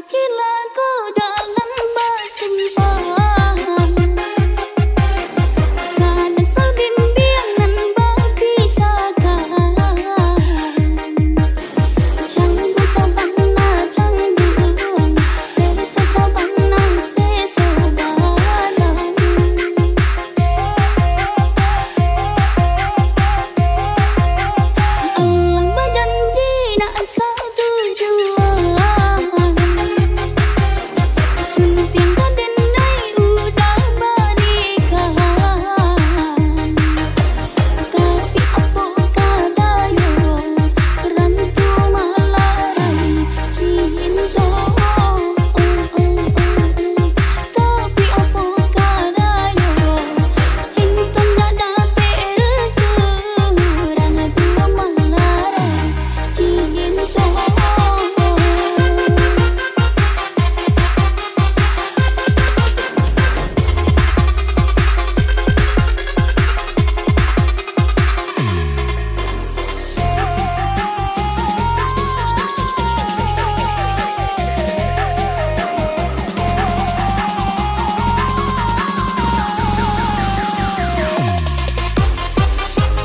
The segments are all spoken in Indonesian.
Cilaku dalam bersumpah Sadan bimbingan berpisahkan Canggu sabana canggu Seso sabana seso balang Allah berjanji nak satu tujuan Sunting kadenai udah berikan Tapi apakah dayo Rantu malarai cinta Tapi apakah dayo Cinta tak dapat restu Rantu malarai cinta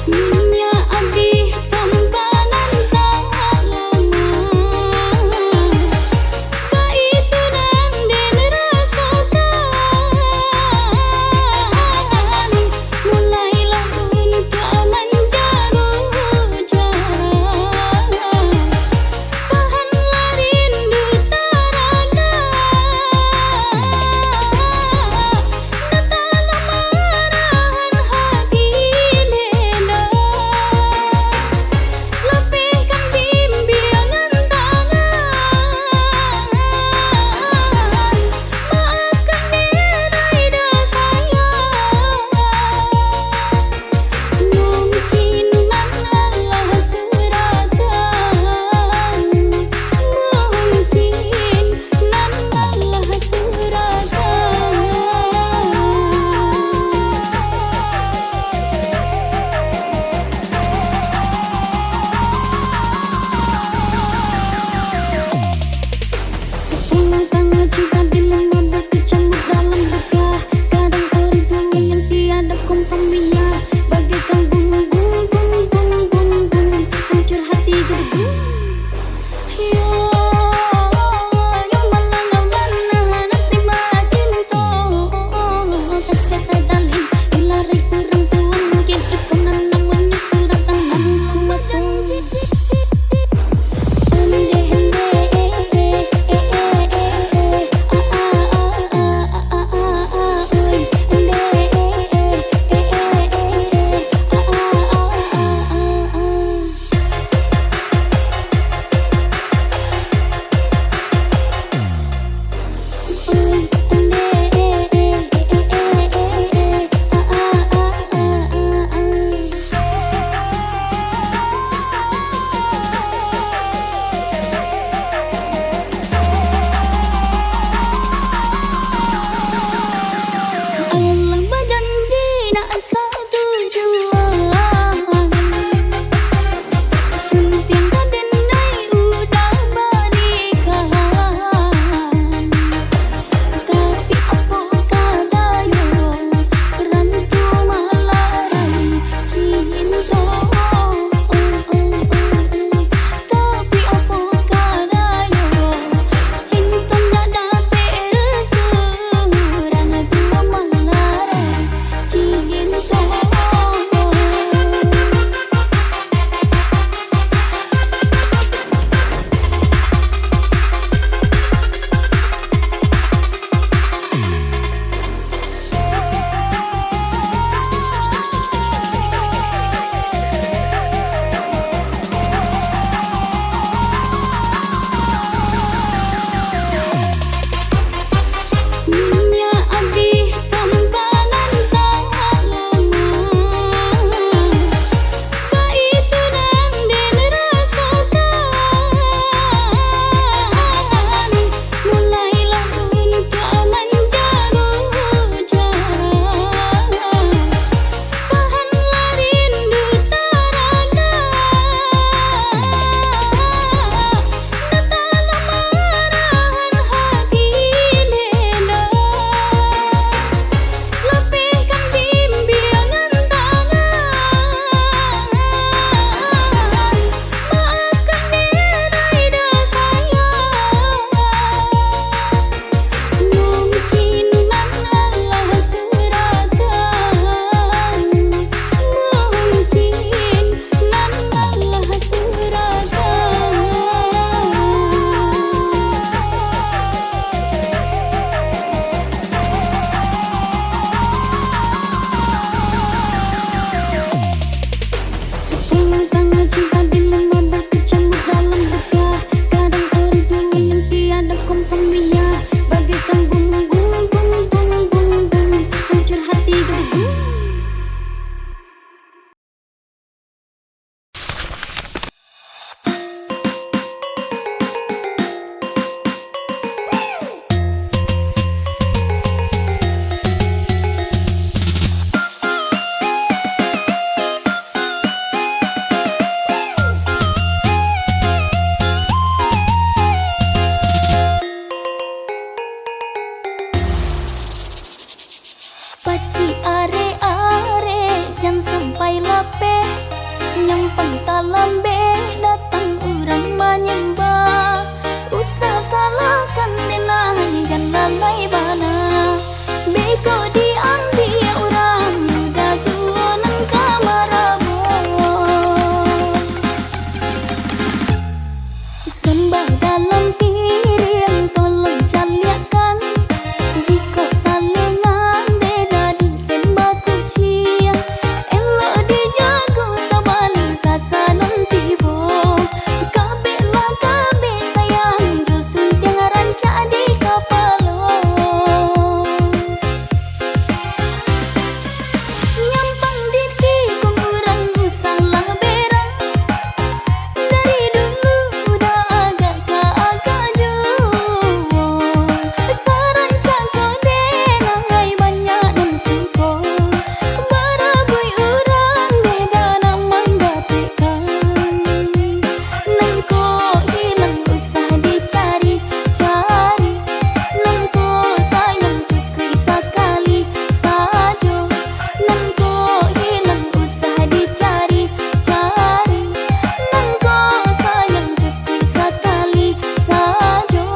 Dunia abdi sambanan tak lama Kaitu dan den rasakan Mulailah untuk menjaga jarak Tahanlah rindu tarakan Datanglah marahan hati beda Lepihkan bimbingan tangan Maafkan diri dah sayang Mungkin nan Allah surakan Mungkin nan Allah Ulang tangga juga dilema berkecamuk dalam duka Kadang orang tua yang tiada komprominya Bagaikan bung Hancur hati gerbu Ya, yang mana nasib cinta Terkata dalih Ilari kurang tuan mungkin ikonan namanya surat tangan Masuk Hende nyampang talambe datang orang menyembah. Usah salahkan denai dan lalai bana. Beko diambil orang muda jualan kamaramu. Sembah dalam piring tolong caliakan. Jika talengan beda disembah kucing. Elok dijago sabali sasanan tibo. Kabeh lah kabeh sayang josun tiang rancak di kapalo. Nyampang diti kong urang usahlah berang. Dari dulu udah agak keagaju. Sarancak kau denangai banyak dan suko. Barabui urang beda nama dapekan. Nengko hilang usah dicari-cari. Nengko sayang cukup sekali saja. Nengko hilang usah dicari-cari. Nengko sayang cukup sekali saja.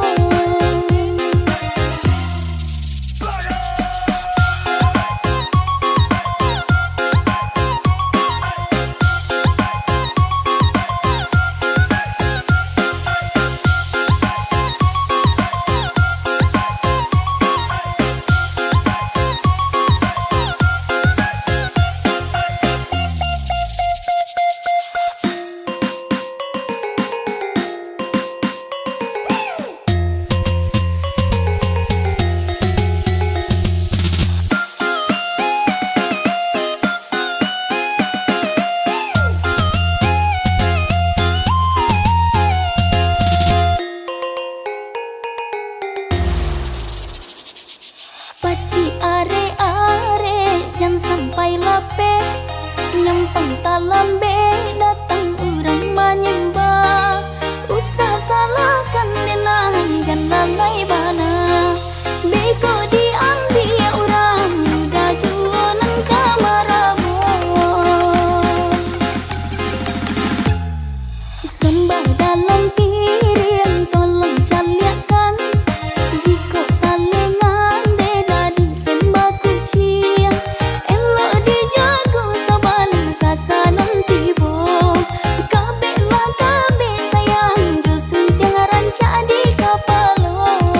Paci are-are jangan sampai lapeh. Nyampang talambe datang orang menyembah. Usah salahkan denai dan lalai bana. Beko diambil orang muda jualan kamaramu. Sembah dalam piring tolong caliakan. Jika talengan beda disembah kucing. Elok dijago sabali sasanan tibo. Kabeh lah kabeh sayang josun tiang rancak di kapalo.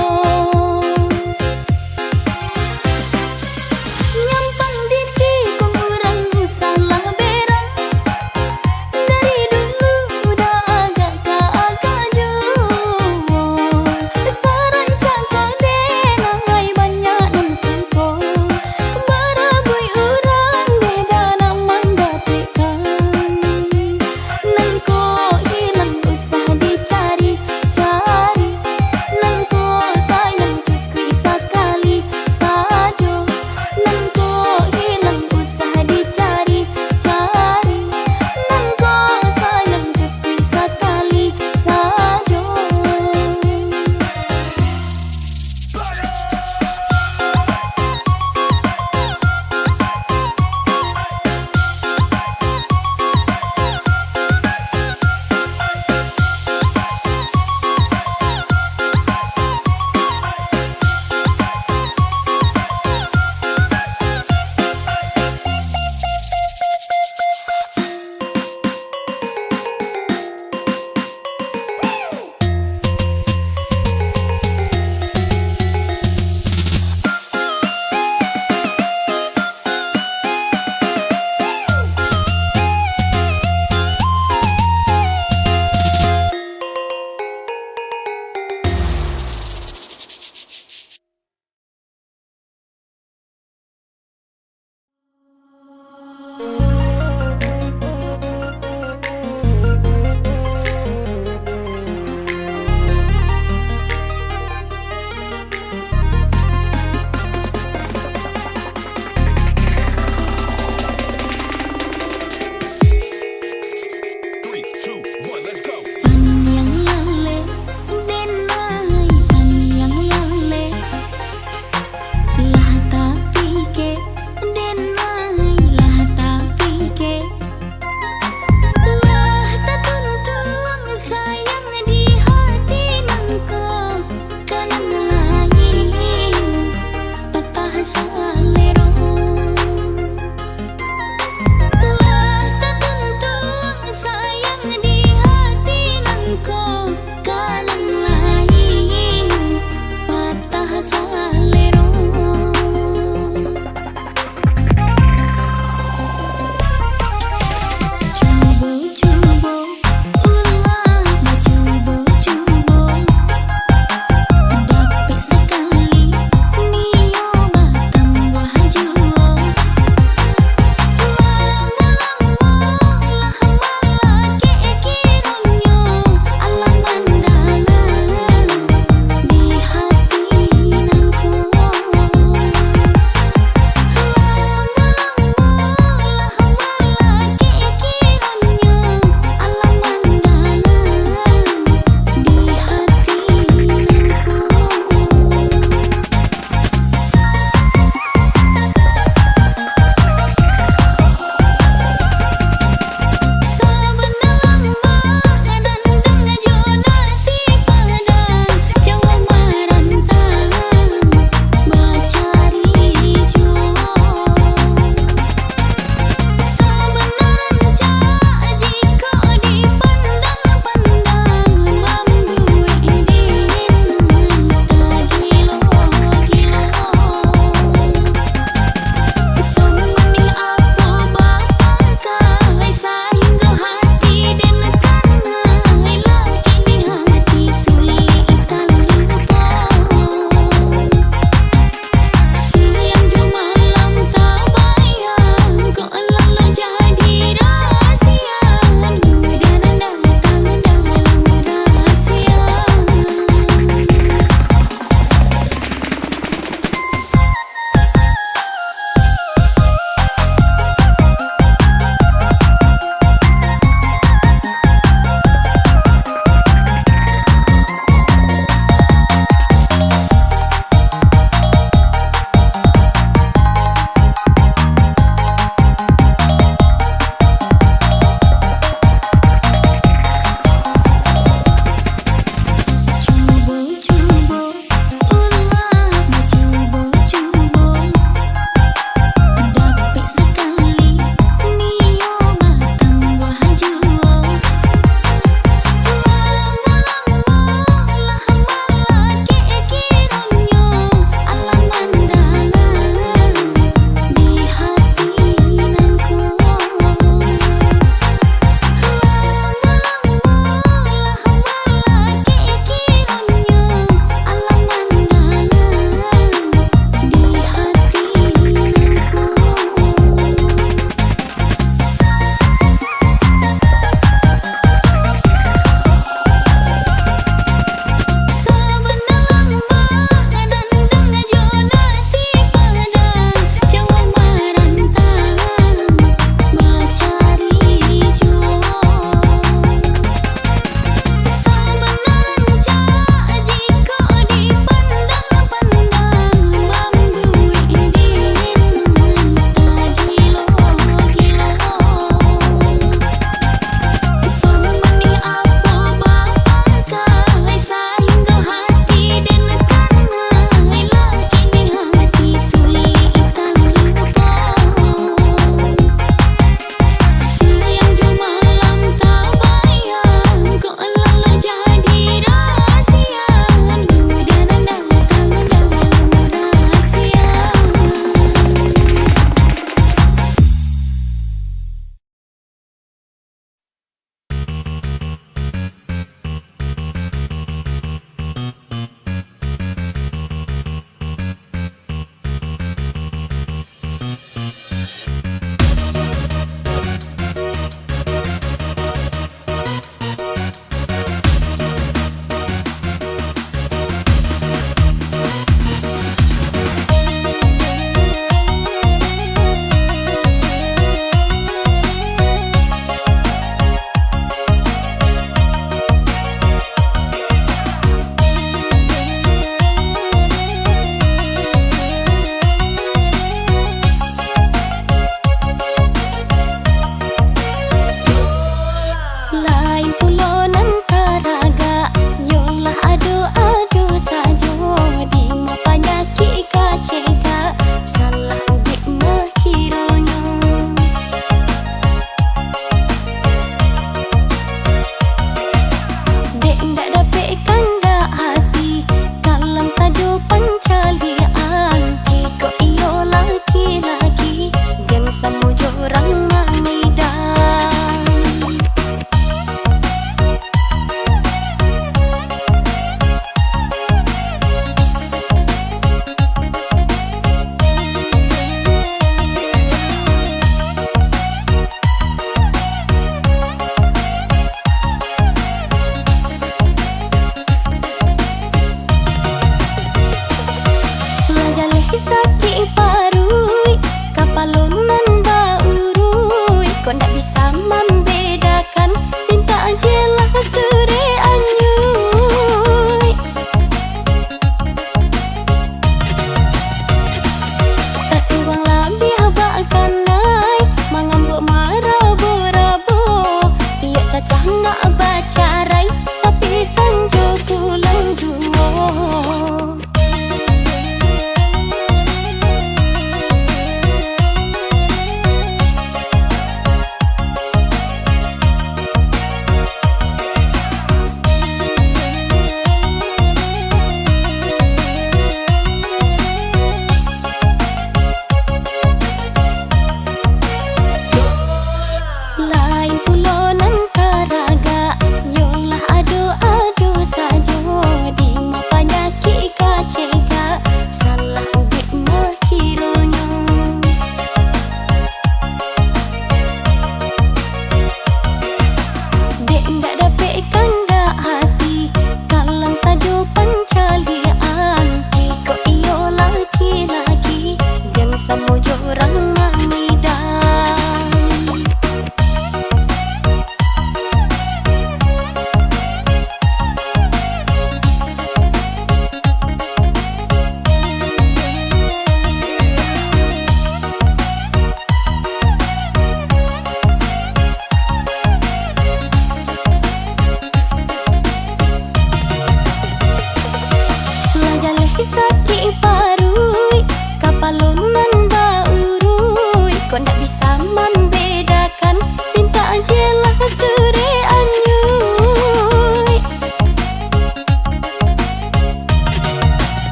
sakit parui, kapalonan baurui. Kau ndak bisa membedakan, minta ajalah suri anyui.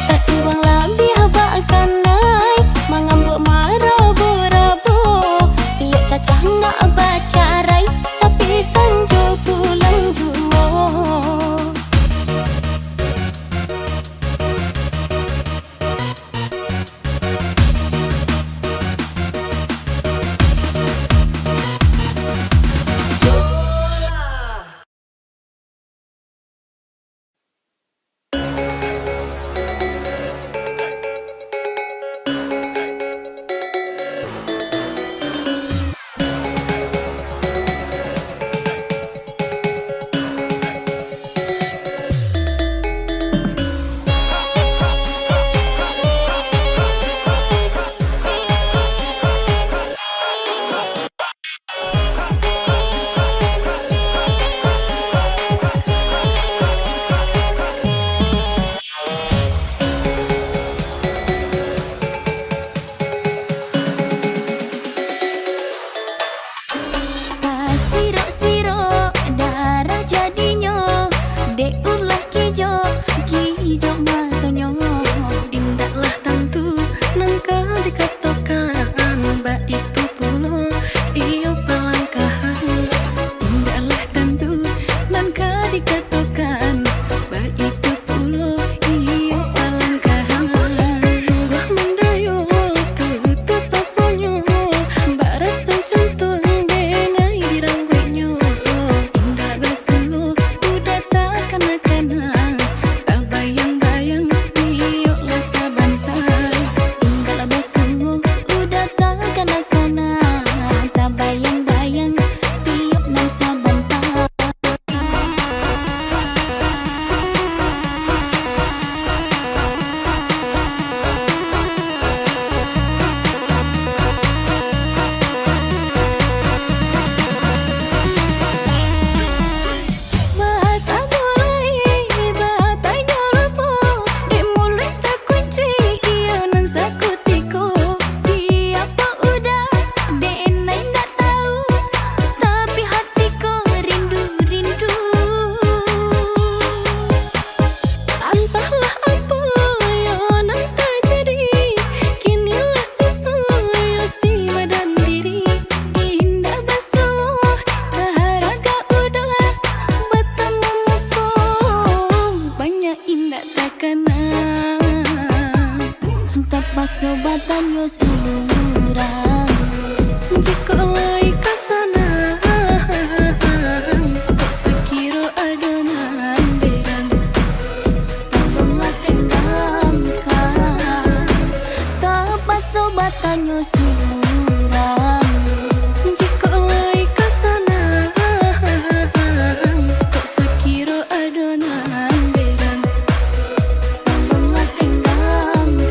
Tak suang lebih bahkan naik, mengambuk marabu-rabu. Tiok cacah nak bacarai, tapi sanjo pulang juo. Sobatan yo surang jika lai kasana kok sakiro adonan berang tolonglah tenggamkan tapas sobatan yo surang jika lai kasana kok sakiro adonan berang tolonglah tenggamkan.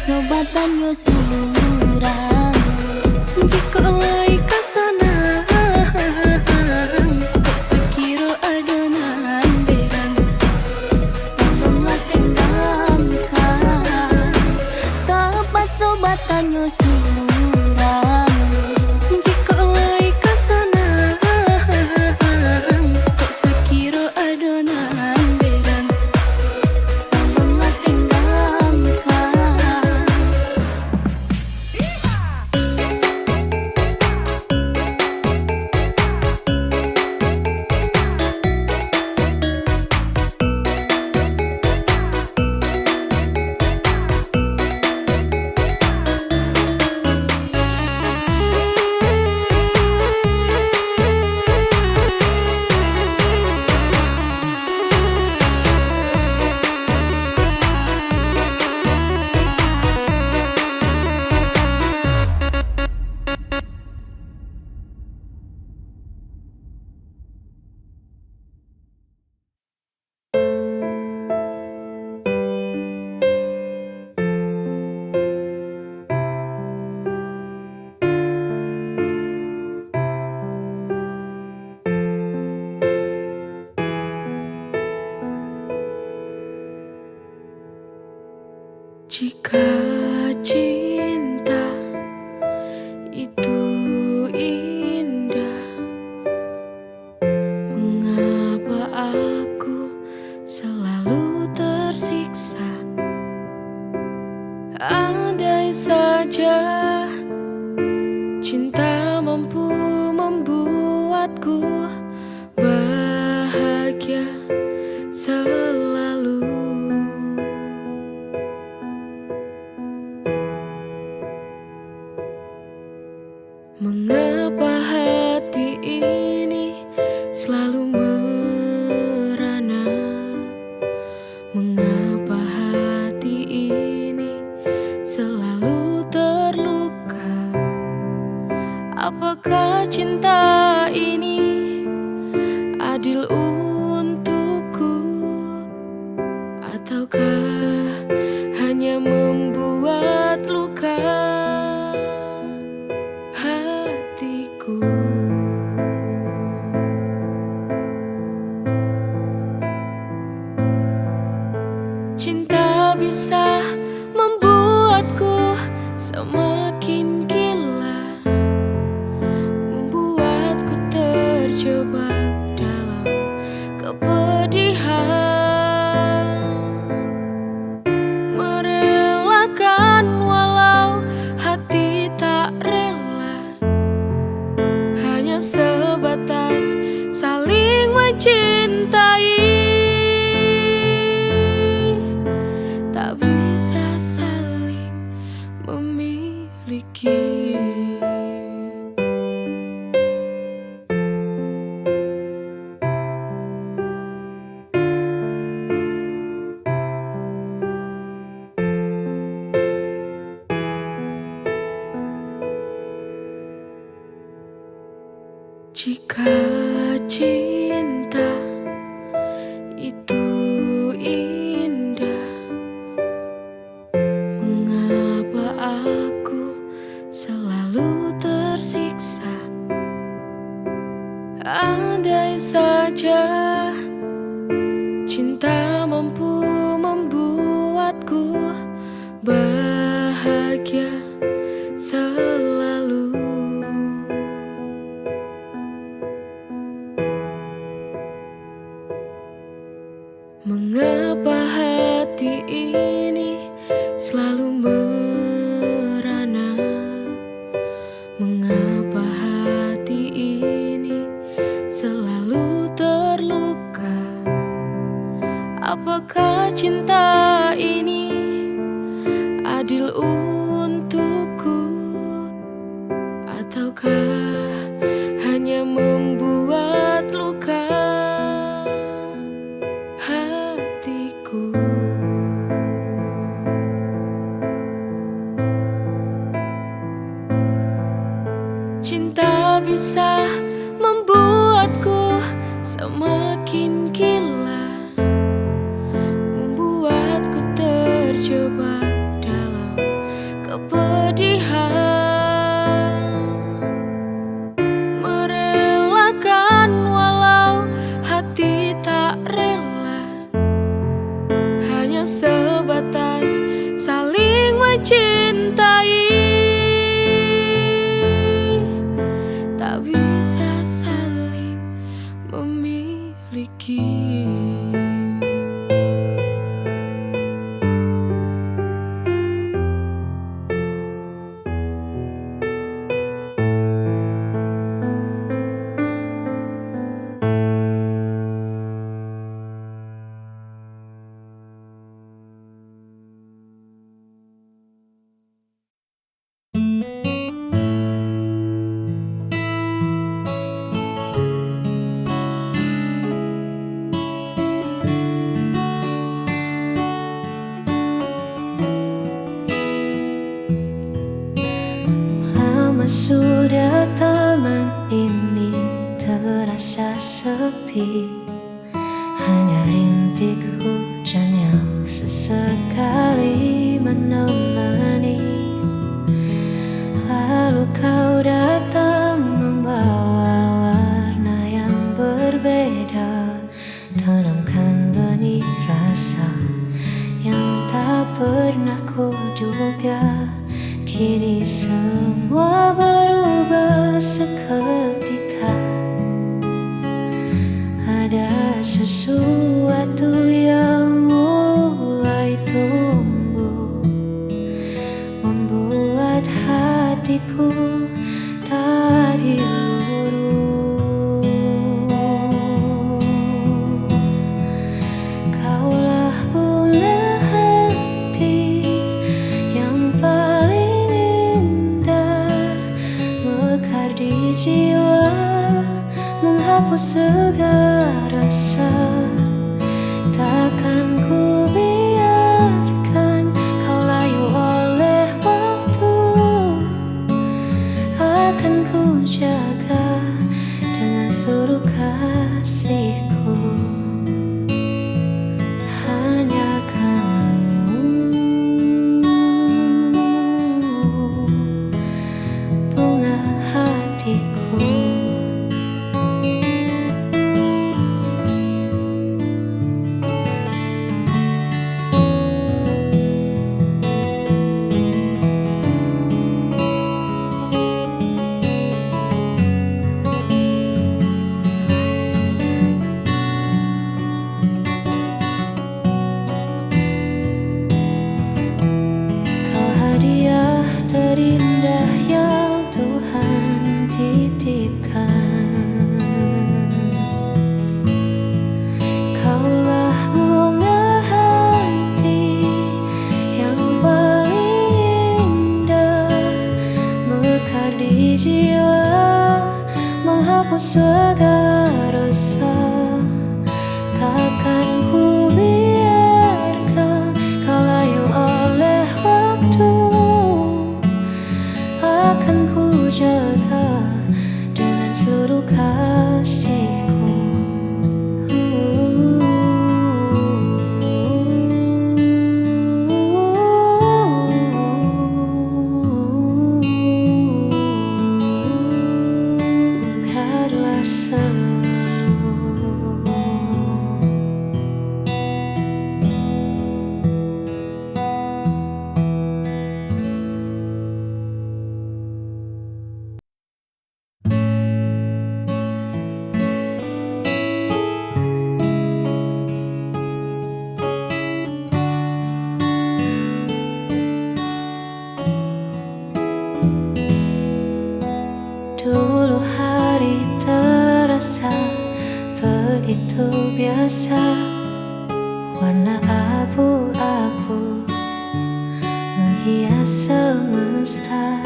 sobatan yo surang dikolai kasana kok sakiro adonan berang tolonglah tenangkan tapa sobatan yo surang dikolai kasana kok sakiro adonan berang tolonglah tenangkan. Jika cinta itu indah, mengapa aku selalu tersiksa? Andai saja cinta mampu membuatku bahagia selalu. Mengapa hati ini selalu merana? Mengapa hati ini selalu terluka? Apakah cinta ini adil untukku? Ataukah hanya membuat luka hatiku? Cinta bisa membuatku semakin gila, membuatku terjebak dalam kepedihan, merelakan walau hati tak rela, hanya sebatas saling mencintai, tak bisa saling memiliki. Jika cinta itu indah, mengapa aku selalu tersiksa? Andai saja cinta mampu membuatku bahagia selalu. Mengapa hati ini selalu merana? Mengapa hati ini selalu terluka? Apakah cinta ini adil untukku? Ataukah hanya membuat luka hatiku? Cinta bisa membuatku semakin gila, membuatku terjebak dalam kepedihan, merelakan walau hati tak rela, hanya sebatas saling mencintai, tak bisa saling memiliki. Lama sudah taman ini terasa sepi, hanya rintik hujan yang sesekali menemani. Lalu kau datang membawa warna yang berbeda, tanamkan benih rasa yang tak pernah kuduga. Kini semua berubah seketika, ada sesuatu yang mulai tumbuh, membuat hatiku tak diluru. Kaulah bunga hati yang paling indah, mekar di jiwa, menghapus segala rasa. Takkan ku biarkan kau layu oleh waktu, akan ku jaga dengan seluruh kasihku. Hanya kamu, bunga hatiku. Kau hadiah terindah yang Tuhan titipkan. Kaulah bunga hati yang paling indah, mekar di jiwa, menghapus segala rasa. Takkan ku biarkan kau layu oleh waktu, akan ku jaga dengan seluruh kasihku. Mekarlah selalu. Dulu hari terasa begitu biasa, warna abu-abu menghias semesta.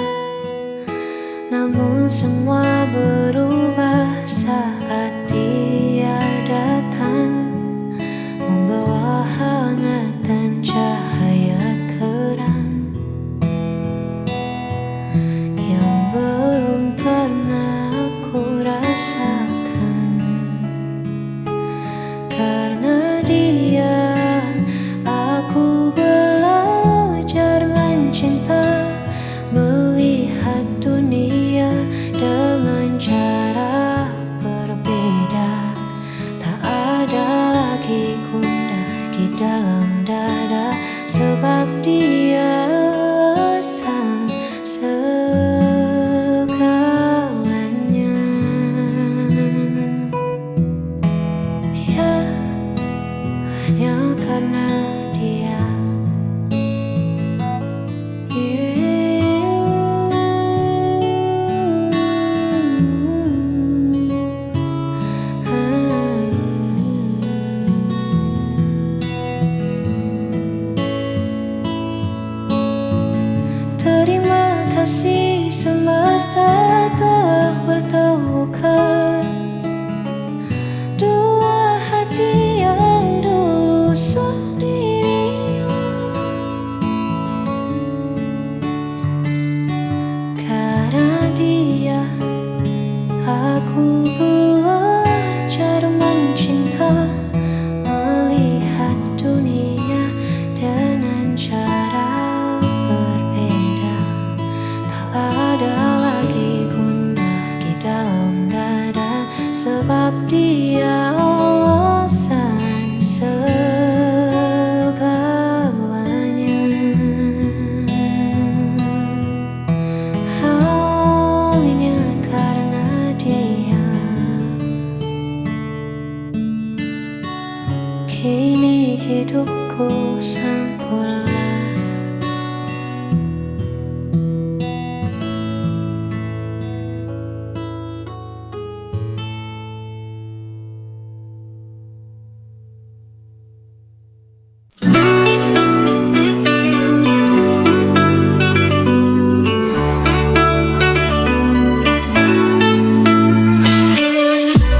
Namun semua berubah saat Dia datang, membawa hangat dan cahaya terang yang belum pernah aku rasakan. Karena Dia, aku belajar mencinta. kasih semesta telah bertukar dua hati yang dulu sendiri. Karena dia, aku belajar mencinta, melihat dunia dengan cara berbeda. Tak ada lagi gundah di dalam dada, sebab dia alasan segalanya. Hanya karena dia, kini hidupku sempurna.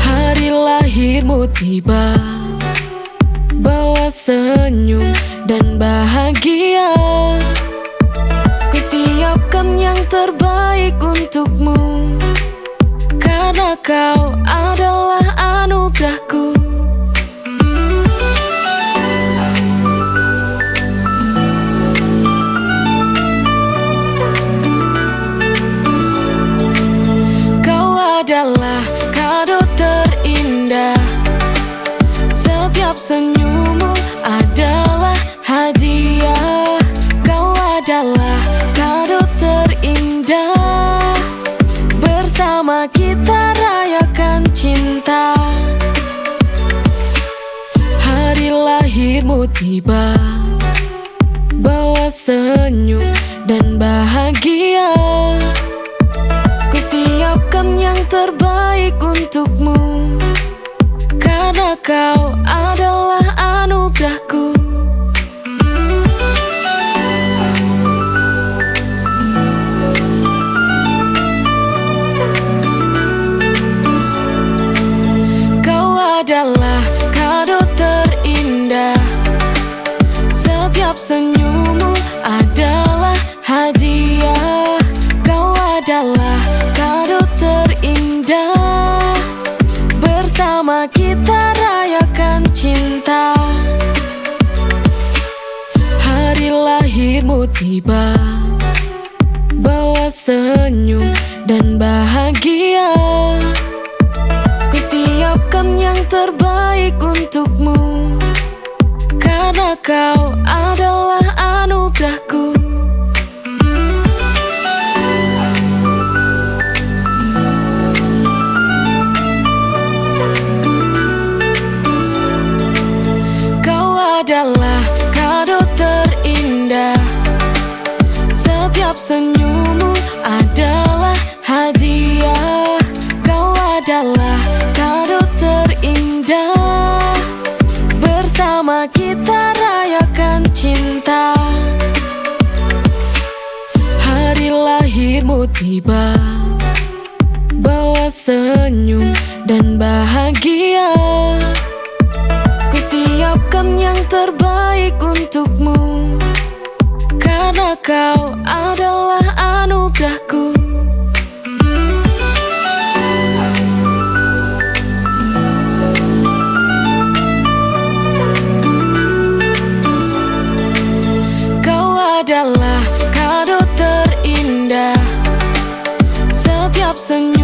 Hari lahirmu tiba, bawa senyum dan bahagia. Ku siapkan yang terbaik untukmu, karena kau adalah anugerahku. Kau adalah kado terindah, setiap senyummu adalah hadiah. Kau adalah kado terindah, bersama kita rayakan cinta. Hari lahirmu tiba, bawa senyum dan bahagia. Ku siapkan yang terbaik untukmu, karena kau adalah anugerahku. Kau adalah kado terindah, setiap senyummu adalah hadiah. Kau adalah kado terindah, bersama kita rayakan cinta. Hari lahirmu tiba, bawa senyum dan bahagia. Ku siapkan yang terbaik untukmu, karena kau adalah anugerahku. Adalah kado terindah, setiap senyummu adalah hadiah. Kau adalah kado terindah, bersama kita rayakan cinta. Hari lahirmu tiba, bawa senyum dan bahagia. Siapkan yang terbaik untukmu, karena kau adalah anugerahku. Kau adalah kado terindah, setiap senyum